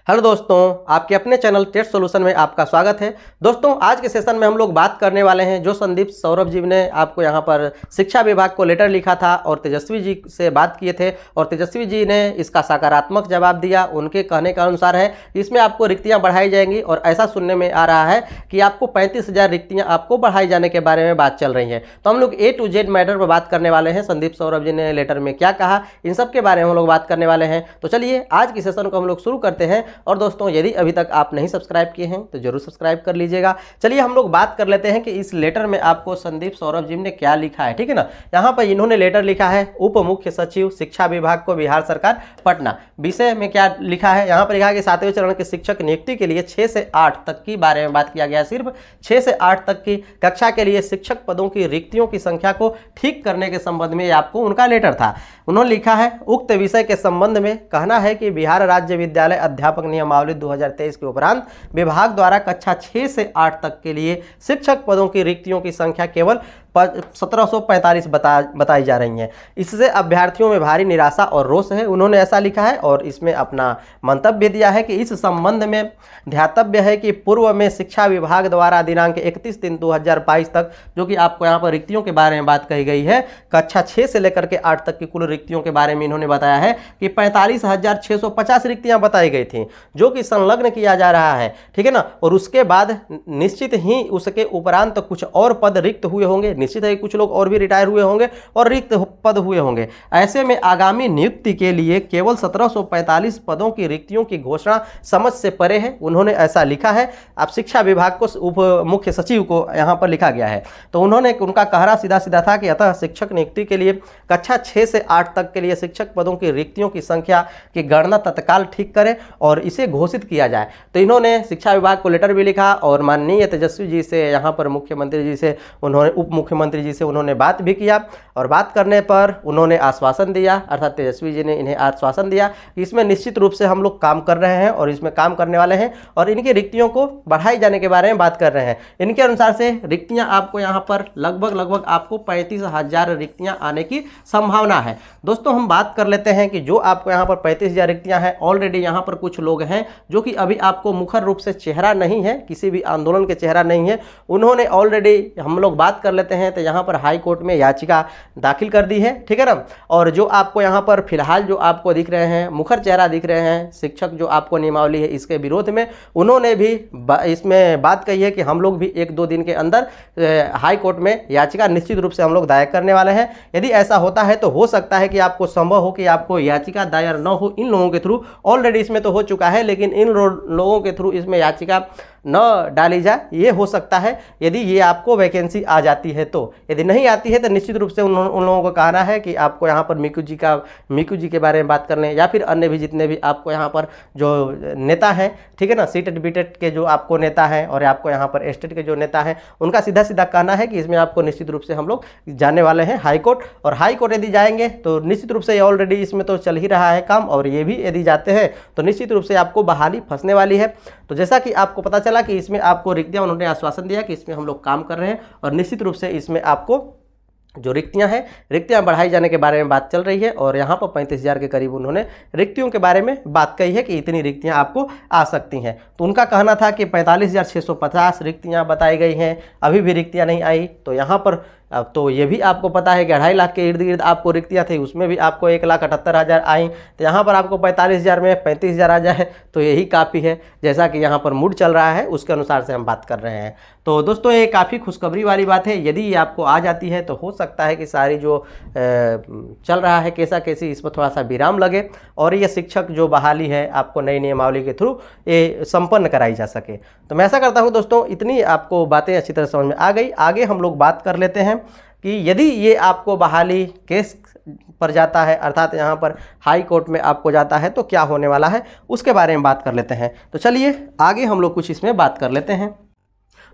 Hello दोस्तों, आपके अपने चैनल टेस्ट सॉल्यूशन में आपका स्वागत है। दोस्तों, आज के सेशन में हम लोग बात करने वाले हैं जो संदीप सौरभ जी ने आपको यहाँ पर शिक्षा विभाग को लेटर लिखा था और तेजस्वी जी से बात किए थे और तेजस्वी जी ने इसका सकारात्मक जवाब दिया। उनके कहने के अनुसार है इसमें आपको रिक्तियाँ बढ़ाई जाएंगी और ऐसा सुनने में आ रहा है कि आपको 35,000 रिक्तियाँ आपको बढ़ाई जाने के बारे में बात चल रही है। तो हम लोग A to Z मैटर पर बात करने वाले हैं। संदीप सौरभ जी ने लेटर में क्या कहा, इन सब के बारे में हम लोग बात करने वाले हैं। तो चलिए आज की सेशन को हम लोग शुरू करते हैं। और दोस्तों, यदि अभी तक आप नहीं सब्सक्राइब किए हैं तो जरूर सब्सक्राइब कर लीजिएगा। चलिए हम लोग बात कर लेते हैं कि इस लेटर में आपको संदीप सौरभ जी ने क्या लिखा है। ठीक है ना, यहाँ पर इन्होंने लेटर लिखा है उप मुख्य सचिव शिक्षा विभाग को, बिहार सरकार, पटना। विषय में क्या लिखा है, यहाँ पर लिखा है कि 7वें चरण के शिक्षक नियुक्ति के लिए 6 से 8 तक की बारे में बात किया गया। सिर्फ 6 से 8 तक की कक्षा के लिए शिक्षक पदों की रिक्तियों की संख्या को ठीक करने के संबंध में आपको उनका लेटर था। उन्होंने लिखा है उक्त विषय के संबंध में कहना है कि बिहार राज्य विद्यालय अध्यापक नियमावली 2023 के उपरांत विभाग द्वारा कक्षा 6 से 8 तक के लिए शिक्षक पदों की रिक्तियों की संख्या केवल 1745 बताई जा रही हैं। इससे अभ्यर्थियों में भारी निराशा और रोष है, उन्होंने ऐसा लिखा है। और इसमें अपना मंतव्य दिया है कि इस संबंध में ध्यातव्य है कि पूर्व में शिक्षा विभाग द्वारा दिनांक 31/3/2022 तक, जो कि आपको यहाँ पर रिक्तियों के बारे में बात कही गई है, कक्षा 6 से लेकर के 8 तक की कुल रिक्तियों के बारे में इन्होंने बताया है कि 45,650 रिक्तियाँ बताई गई थी, जो कि संलग्न किया जा रहा है। ठीक है ना, और उसके बाद निश्चित ही उसके उपरांत कुछ और पद रिक्त हुए होंगे। निश्चित है कि कुछ लोग और भी रिटायर हुए होंगे और रिक्त पद हुए होंगे। ऐसे में आगामी नियुक्ति के लिए केवल 1745 पदों की रिक्तियों की घोषणा समझ से परे है, उन्होंने ऐसा लिखा है। अब शिक्षा विभाग को उप मुख्य सचिव को यहाँ पर लिखा गया है। तो उन्होंने उनका कहना सीधा सीधा था कि अतः शिक्षक नियुक्ति के लिए कक्षा 6 से 8 तक के लिए शिक्षक पदों की रिक्तियों की संख्या की गणना तत्काल ठीक करें और इसे घोषित किया जाए। तो इन्होंने शिक्षा विभाग को लेटर भी लिखा और माननीय तेजस्वी जी से, यहाँ पर मुख्यमंत्री जी से, उन्होंने उप मुख्यमंत्री जी से उन्होंने बात भी किया और बात करने पर उन्होंने आश्वासन दिया, अर्थात तेजस्वी जी ने इन्हें आश्वासन दिया कि इसमें निश्चित रूप से हम लोग काम कर रहे हैं और इसमें काम करने वाले हैं और इनकी रिक्तियों को बढ़ाई जाने के बारे में बात कर रहे हैं। इनके अनुसार से रिक्तियां आपको यहाँ पर लगभग आपको 35,000 रिक्तियां आने की संभावना है। दोस्तों, हम बात कर लेते हैं कि जो आपको यहाँ पर 35,000 रिक्तियां हैं, ऑलरेडी यहाँ पर कुछ लोग हैं जो कि अभी आपको मुखर रूप से चेहरा नहीं है, किसी भी आंदोलन के चेहरा नहीं है, उन्होंने ऑलरेडी, हम लोग बात कर लेते हैं तो यहाँ पर हाई कोर्ट में याचिका दाखिल कर दी है। ठीक है ना, और जो आपको यहाँ पर फिलहाल जो आपको दिख रहे हैं, मुखर चेहरा दिख रहे हैं, शिक्षक जो आपको नियमावली है, इसके विरोध में उन्होंने भी इसमें बात कही है कि हम लोग भी 1-2 दिन के अंदर हाई कोर्ट में याचिका निश्चित रूप से हम लोग दायर करने वाले हैं। यदि ऐसा होता है तो हो सकता है कि आपको संभव हो कि आपको याचिका दायर न हो इन लोगों के थ्रू, ऑलरेडी इसमें तो हो चुका है, लेकिन इन लोगों के थ्रू इसमें याचिका न डाली जाए, ये हो सकता है यदि ये आपको वैकेंसी आ जाती है। तो यदि नहीं आती है तो निश्चित रूप से उन लोगों को कहना है कि आपको यहाँ पर मिकू जी के बारे में बात कर लें, या फिर अन्य भी जितने भी आपको यहाँ पर जो नेता हैं, ठीक है ना, सीटेट बीटेट के जो आपको नेता हैं और आपको यहाँ पर एस्टेट के जो नेता हैं, उनका सीधा सीधा कहना है कि इसमें आपको निश्चित रूप से हम लोग जाने वाले हैं हाई कोर्ट। और हाई कोर्ट यदि जाएंगे तो निश्चित रूप से ऑलरेडी इसमें तो चल ही रहा है काम, और ये भी यदि जाते हैं तो निश्चित रूप से आपको बहाली फंसने वाली है। तो जैसा कि आपको पता चला कि इसमें आपको रिक्तियां, उन्होंने आश्वासन दिया कि इसमें हम लोग काम कर रहे हैं और निश्चित रूप से इसमें आपको जो रिक्तियां हैं, रिक्तियां बढ़ाई जाने के बारे में बात चल रही है। और यहाँ पर 35,000 के करीब उन्होंने रिक्तियों के बारे में बात कही है कि इतनी रिक्तियां आपको आ सकती हैं। तो उनका कहना था कि 45,650 रिक्तियां बताई गई हैं, अभी भी रिक्तियां नहीं आई। तो यहाँ पर अब तो ये भी आपको पता है कि 2.5 लाख के इर्द गिर्द आपको रिक्तियाँ थी, उसमें भी आपको 1,78,000 आई। तो यहाँ पर आपको 45,000 में 35,000 आ जाए तो यही काफ़ी है। जैसा कि यहाँ पर मूड चल रहा है उसके अनुसार से हम बात कर रहे हैं। तो दोस्तों, ये काफ़ी खुशखबरी वाली बात है। यदि ये आपको आ जाती है तो हो सकता है कि सारी जो चल रहा है कैसा कैसी, इसमें थोड़ा सा विराम लगे और ये शिक्षक जो बहाली है आपको नई नियमावली के थ्रू ये संपन्न कराई जा सके। तो मैं ऐसा करता हूँ दोस्तों, इतनी आपको बातें अच्छी तरह समझ में आ गई। आगे हम लोग बात कर लेते हैं कि यदि ये आपको बहाली केस पर जाता है, अर्थात यहाँ पर हाई कोर्ट में आपको जाता है, तो क्या होने वाला है उसके बारे में बात कर लेते हैं। तो चलिए आगे हम लोग कुछ इसमें बात कर लेते हैं।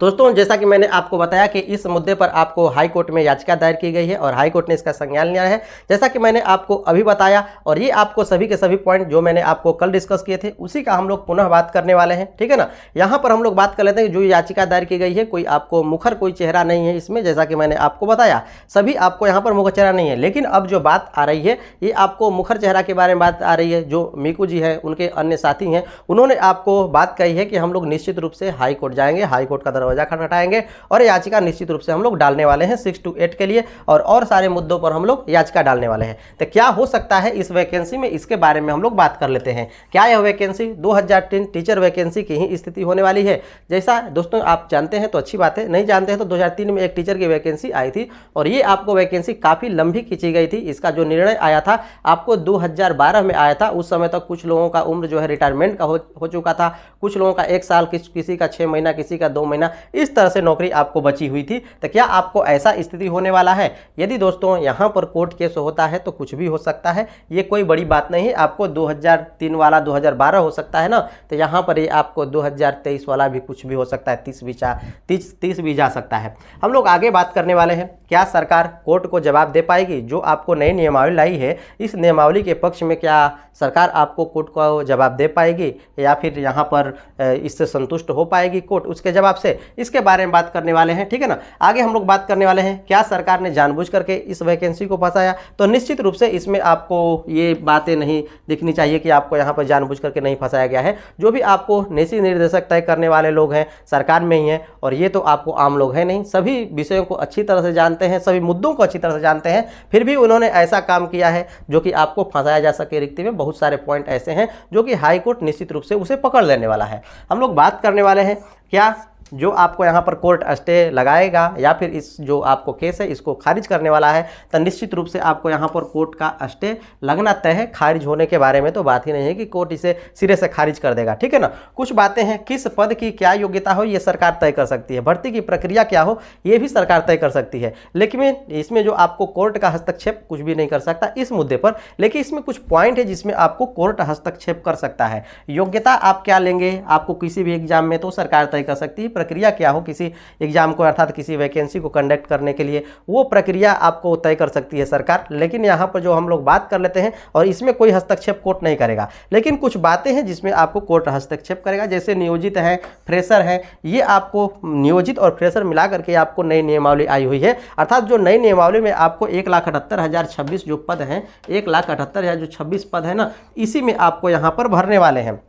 दोस्तों जैसा कि मैंने आपको बताया कि इस मुद्दे पर आपको हाई कोर्ट में याचिका दायर की गई है और हाई कोर्ट ने इसका संज्ञान लिया है, जैसा कि मैंने आपको अभी बताया। और ये आपको सभी के सभी पॉइंट जो मैंने आपको कल डिस्कस किए थे उसी का हम लोग पुनः बात करने वाले हैं, ठीक है ना। यहाँ पर हम लोग बात कर लेते हैं कि जो याचिका दायर की गई है, कोई आपको मुखर कोई चेहरा नहीं है इसमें, जैसा कि मैंने आपको बताया सभी आपको यहाँ पर मुखर चेहरा नहीं है। लेकिन अब जो बात आ रही है ये आपको मुखर चेहरा के बारे में बात आ रही है। जो मीकू जी है उनके अन्य साथी हैं, उन्होंने आपको बात कही है कि हम लोग निश्चित रूप से हाई कोर्ट जाएंगे, हाई कोर्ट का दरवाजा खटखटाएंगे और याचिका निश्चित रूप से हम लोग डालने वाले हैं 6 to 8 के लिए, और सारे मुद्दों पर हम लोग याचिका डालने वाले हैं। तो क्या हो सकता है इस वैकेंसी में, इसके बारे में हम लोग बात कर लेते हैं। क्या यह वैकेंसी 2003 टीचर वैकेंसी की ही स्थिति होने वाली है? जैसा दोस्तों आप जानते हैं तो अच्छी बात है, नहीं जानते हैं तो 2003 में एक टीचर की वैकेंसी आई थी और ये आपको वैकेंसी काफ़ी लंबी खींची गई थी। इसका जो निर्णय आया था आपको 2012 में आया था। उस समय तक कुछ लोगों का उम्र जो है रिटायरमेंट का हो चुका था, कुछ लोगों का 1 साल, किसी का 6 महीना, किसी का 2 महीना, इस तरह से नौकरी आपको बची हुई थी। तो क्या आपको ऐसा स्थिति होने वाला है? यदि दोस्तों यहाँ पर कोर्ट केस होता है तो कुछ भी हो सकता है, ये कोई बड़ी बात नहीं है। आपको 2003 वाला 2012 हो सकता है ना, तो यहाँ पर ये आपको 2023 वाला भी कुछ भी हो सकता है, 30 भी जा सकता है। हम लोग आगे बात करने वाले हैं, क्या सरकार कोर्ट को जवाब दे पाएगी? जो आपको नई नियमावली लाई है, इस नियमावली के पक्ष में क्या सरकार आपको कोर्ट को जवाब दे पाएगी या फिर यहाँ पर इससे संतुष्ट हो पाएगी कोर्ट उसके जवाब से? इसके बारे में बात करने वाले हैं, ठीक है ना। आगे हम लोग बात करने वाले हैं, क्या सरकार ने जानबूझ करके इस वैकेंसी को फंसाया? तो निश्चित रूप से इसमें आपको ये बातें नहीं दिखनी चाहिए कि आपको यहाँ पर जानबूझ करके नहीं फंसाया गया है। जो भी आपको नीति निर्देशक तय करने वाले लोग हैं सरकार में ही हैं, और ये तो आपको आम लोग हैं नहीं, सभी विषयों को अच्छी तरह से जानते हैं, सभी मुद्दों को अच्छी तरह से जानते हैं, फिर भी उन्होंने ऐसा काम किया है जो कि आपको फंसाया जा सके रिक्ति में। बहुत सारे पॉइंट ऐसे हैं जो कि हाई कोर्ट निश्चित रूप से उसे पकड़ लेने वाला है। हम लोग बात करने वाले हैं, क्या जो आपको यहाँ पर कोर्ट स्टे लगाएगा या फिर इस जो आपको केस है इसको खारिज करने वाला है, तो निश्चित रूप से आपको यहाँ पर कोर्ट का स्टे लगना तय है। खारिज होने के बारे में तो बात ही नहीं है कि कोर्ट इसे सिरे से खारिज कर देगा, ठीक है ना। कुछ बातें हैं, किस पद की क्या योग्यता हो ये सरकार तय कर सकती है, भर्ती की प्रक्रिया क्या हो ये भी सरकार तय कर सकती है। लेकिन इसमें जो आपको कोर्ट का हस्तक्षेप कुछ भी नहीं कर सकता इस मुद्दे पर, लेकिन इसमें कुछ पॉइंट है जिसमें आपको कोर्ट हस्तक्षेप कर सकता है। योग्यता आप क्या लेंगे आपको किसी भी एग्जाम में तो सरकार तय कर सकती है। प्रक्रिया क्या हो किसी एग्जाम को अर्थात किसी वैकेंसी को कंडक्ट करने के लिए, वो प्रक्रिया आपको तय कर सकती है सरकार। लेकिन यहाँ पर जो हम लोग बात कर लेते हैं, और इसमें कोई हस्तक्षेप कोर्ट नहीं करेगा, लेकिन कुछ बातें हैं जिसमें आपको कोर्ट हस्तक्षेप करेगा। जैसे नियोजित हैं, फ्रेशर हैं, ये आपको नियोजित और फ्रेशर मिला करके आपको नई नियमावली आई हुई है। अर्थात जो नई नियमावली में आपको 1,78,026 जो पद हैं, 1,78,000 जो 26 पद है ना, इसी में आपको यहाँ पर भरने वाले हैं।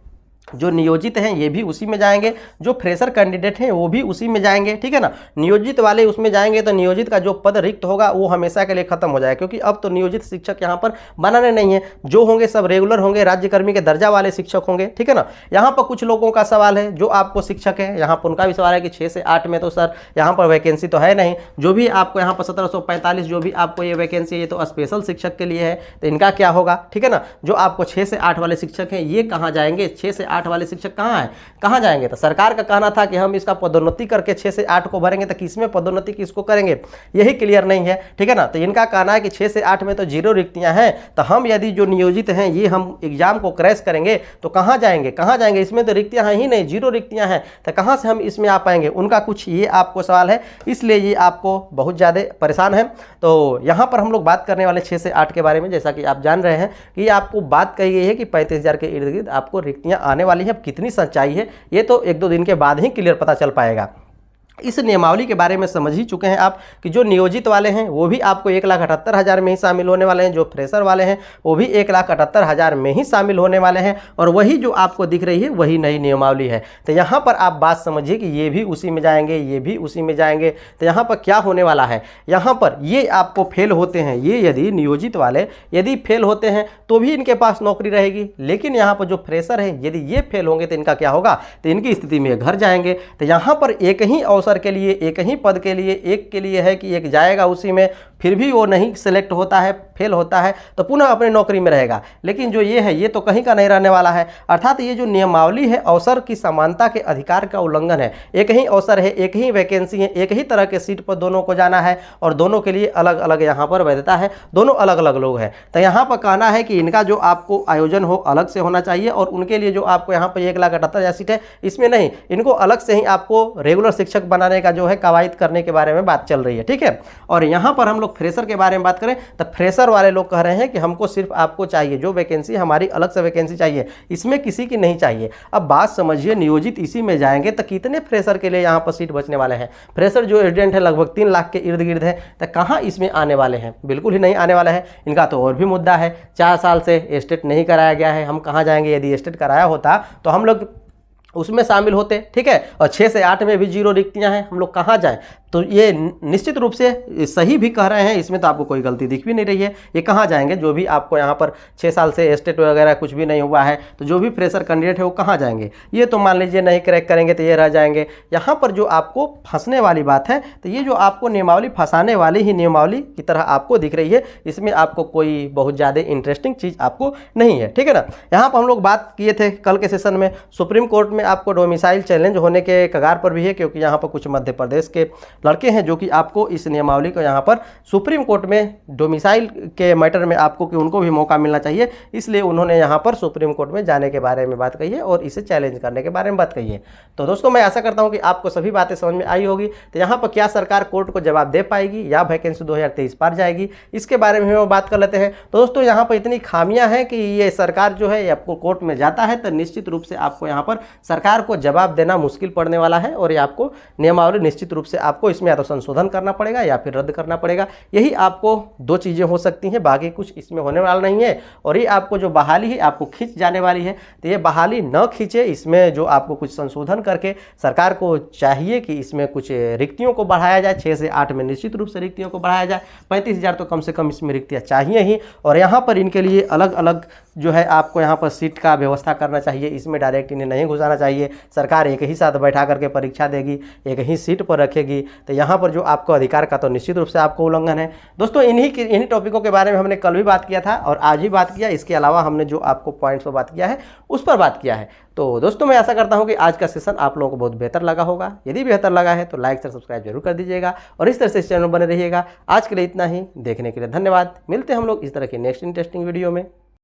जो नियोजित हैं ये भी उसी में जाएंगे, जो फ्रेशर कैंडिडेट हैं वो भी उसी में जाएंगे, ठीक है ना। नियोजित वाले उसमें जाएंगे तो नियोजित का जो पद रिक्त होगा वो हमेशा के लिए खत्म हो जाएगा, क्योंकि अब तो नियोजित शिक्षक यहाँ पर बनाने नहीं है। जो होंगे सब रेगुलर होंगे, राज्यकर्मी के दर्जा वाले शिक्षक होंगे, ठीक है ना। यहाँ पर कुछ लोगों का सवाल है जो आपको शिक्षक है, यहाँ पर उनका भी सवाल है कि 6 से 8 में तो सर यहाँ पर वैकेंसी तो है नहीं। जो भी आपको यहाँ पर 1745 जो भी आपको ये वैकेंसी है ये तो स्पेशल शिक्षक के लिए है, तो इनका क्या होगा, ठीक है ना। जो आपको 6 से 8 वाले शिक्षक हैं ये कहाँ जाएंगे? 6 से 8 वाले शिक्षक कहाँ हैं, कहाँ जाएंगे? तो सरकार का कहना था कि हम इसका पदोन्नति करके 6 से 8 को भरेंगे, तो किसमें पदोन्नति किसको करेंगे यही क्लियर नहीं है, ठीक है ना। तो इनका कहना है कि 6 से 8 में तो 0 रिक्तियां हैं, तो हम यदि जो नियोजित हैं ये हम एग्जाम को क्रैश करेंगे तो कहाँ जाएंगे, कहाँ जाएंगे? इसमें तो रिक्तियां हैं ही नहीं, 0 रिक्तियां हैं, तो कहाँ से हम इसमें आ पाएंगे? उनका कुछ ये आपको सवाल है, इसलिए ये आपको बहुत ज़्यादा परेशान है। तो यहाँ पर हम लोग बात करने वाले 6 से 8 के बारे में। जैसा कि आप जान रहे हैं कि आपको बात कही गई है कि 35,000 के इर्द गिर्द आपको रिक्तियां आने वाली हैं। अब कितनी सच्चाई है ये तो 1-2 दिन के बाद ही क्लियर पता चल पाएगा। इस नियमावली के बारे में समझ ही चुके हैं आप कि जो नियोजित वाले हैं वो भी आपको 1,78,000 में ही शामिल होने वाले हैं, जो फ्रेशर वाले हैं वो भी 1,78,000 में ही शामिल होने वाले हैं, और वही जो आपको दिख रही है वही नई नियमावली है। तो यहाँ पर आप बात समझिए कि ये भी उसी में जाएंगे, ये भी उसी में जाएंगे। तो यहाँ पर क्या होने वाला है, यहाँ पर ये आपको फेल होते हैं, ये यदि नियोजित वाले यदि फेल होते हैं तो भी इनके पास नौकरी रहेगी। लेकिन यहाँ पर जो फ्रेशर है यदि ये फेल होंगे तो इनका क्या होगा, तो इनकी स्थिति में घर जाएंगे। तो यहाँ पर एक ही अवसर के लिए, एक ही पद के लिए, एक के लिए है कि एक जाएगा उसी में, फिर भी वो नहीं सिलेक्ट होता है, फेल होता है तो पुनः अपनी नौकरी में रहेगा। लेकिन जो ये है ये तो कहीं का नहीं रहने वाला है। अर्थात ये जो नियमावली है अवसर की समानता के अधिकार का उल्लंघन है। एक ही अवसर है, एक ही वैकेंसी है, एक ही तरह के सीट पर दोनों को जाना है और दोनों के लिए अलग अलग यहाँ पर वैधता है, दोनों अलग अलग लोग हैं। तो यहाँ पर कहना है कि इनका जो आपको आयोजन हो अलग से होना चाहिए और उनके लिए जो आपको यहाँ पर 1,78,000 सीट है इसमें नहीं, इनको अलग से ही आपको रेगुलर शिक्षक बनाने का जो है कवायद करने के बारे में बात चल रही है। ठीक है, और यहाँ पर हम लोग फ्रेशर के बारे में बात करें तो फ्रेशर वाले लोग कह रहे हैं कि हमको सिर्फ आपको चाहिए जो वैकेंसी हमारी अलग से वैकेंसी चाहिए, इसमें किसी की नहीं चाहिए। अब बात समझिए, नियोजित इसी में जाएंगे तो कितने फ्रेशर के लिए यहाँ पर सीट बचने वाले हैं? फ्रेशर जो एस्टूडेंट है लगभग 3 लाख के इर्द गिर्द है, तो कहाँ इसमें आने वाले हैं? बिल्कुल ही नहीं आने वाला है। इनका तो और भी मुद्दा है, 4 साल से एस्टेट नहीं कराया गया है, हम कहाँ जाएंगे? यदि एस्टेट कराया होता तो हम लोग उसमें शामिल होते। ठीक है, और 6 से 8 में भी 0 रिक्तियां हैं, हम लोग कहाँ जाएं? तो ये निश्चित रूप से सही भी कह रहे हैं, इसमें तो आपको कोई गलती दिख भी नहीं रही है। ये कहाँ जाएंगे? जो भी आपको यहाँ पर 6 साल से एस्टेट वगैरह कुछ भी नहीं हुआ है तो जो भी फ्रेशर कैंडिडेट है वो कहाँ जाएंगे? ये तो मान लीजिए नहीं क्रैक करेंगे तो ये रह जाएंगे। यहाँ पर जो आपको फंसने वाली बात है तो ये जो आपको नियमावली फंसाने वाली ही नियमावली की तरह आपको दिख रही है, इसमें आपको कोई बहुत ज़्यादा इंटरेस्टिंग चीज़ आपको नहीं है। ठीक है ना, यहाँ पर हम लोग बात किए थे कल के सेशन में, सुप्रीम कोर्ट में आपको डोमिसाइल चैलेंज होने के कगार पर भी है, क्योंकि यहाँ पर कुछ मध्य प्रदेश के लड़के हैं जो कि आपको इस नियमावली को यहाँ पर सुप्रीम कोर्ट में डोमिसाइल के मैटर में आपको कि उनको भी मौका मिलना चाहिए, इसलिए उन्होंने यहाँ पर सुप्रीम कोर्ट में जाने के बारे में बात कही है और इसे चैलेंज करने के बारे में बात कही है। तो दोस्तों मैं आशा करता हूँ कि आपको सभी बातें समझ में आई होगी। तो यहाँ पर क्या सरकार कोर्ट को जवाब दे पाएगी या वैकेंसी 2023 पार जाएगी, इसके बारे में हम बात कर लेते हैं। तो दोस्तों यहाँ पर इतनी खामियां हैं कि ये सरकार जो है आपको कोर्ट में जाता है तो निश्चित रूप से आपको यहाँ पर सरकार को जवाब देना मुश्किल पड़ने वाला है और ये आपको नियमावली निश्चित रूप से आपको इसमें या तो संशोधन करना पड़ेगा या फिर रद्द करना पड़ेगा। यही आपको 2 चीज़ें हो सकती हैं, बाकी कुछ इसमें होने वाला नहीं है। और ये आपको जो बहाली है आपको खींच जाने वाली है, तो ये बहाली न खींचे, इसमें जो आपको कुछ संशोधन करके सरकार को चाहिए कि इसमें कुछ रिक्तियों को बढ़ाया जाए, 6 से 8 में निश्चित रूप से रिक्तियों को बढ़ाया जाए, 35,000 तो कम से कम इसमें रिक्तियाँ चाहिए ही। और यहाँ पर इनके लिए अलग अलग जो है आपको यहाँ पर सीट का व्यवस्था करना चाहिए, इसमें डायरेक्ट इन्हें नहीं घुसाना चाहिए। सरकार एक ही साथ बैठा करके परीक्षा देगी, एक ही सीट पर रखेगी, तो यहाँ पर जो आपको अधिकार का तो निश्चित रूप से आपको उल्लंघन है। दोस्तों इन्हीं टॉपिकों के बारे में हमने कल भी बात किया था और आज भी बात किया, इसके अलावा हमने जो आपको पॉइंट्स पर बात किया है उस पर बात किया है। तो दोस्तों मैं आशा करता हूँ कि आज का सेशन आप लोगों को बहुत बेहतर लगा होगा। यदि बेहतर लगा है तो लाइक से सब्सक्राइब जरूर कर दीजिएगा और इस तरह से इस चैनल बने रहिएगा। आज के लिए इतना ही, देखने के लिए धन्यवाद। मिलते हैं हम लोग इस तरह की नेक्स्ट इंटरेस्टिंग वीडियो में।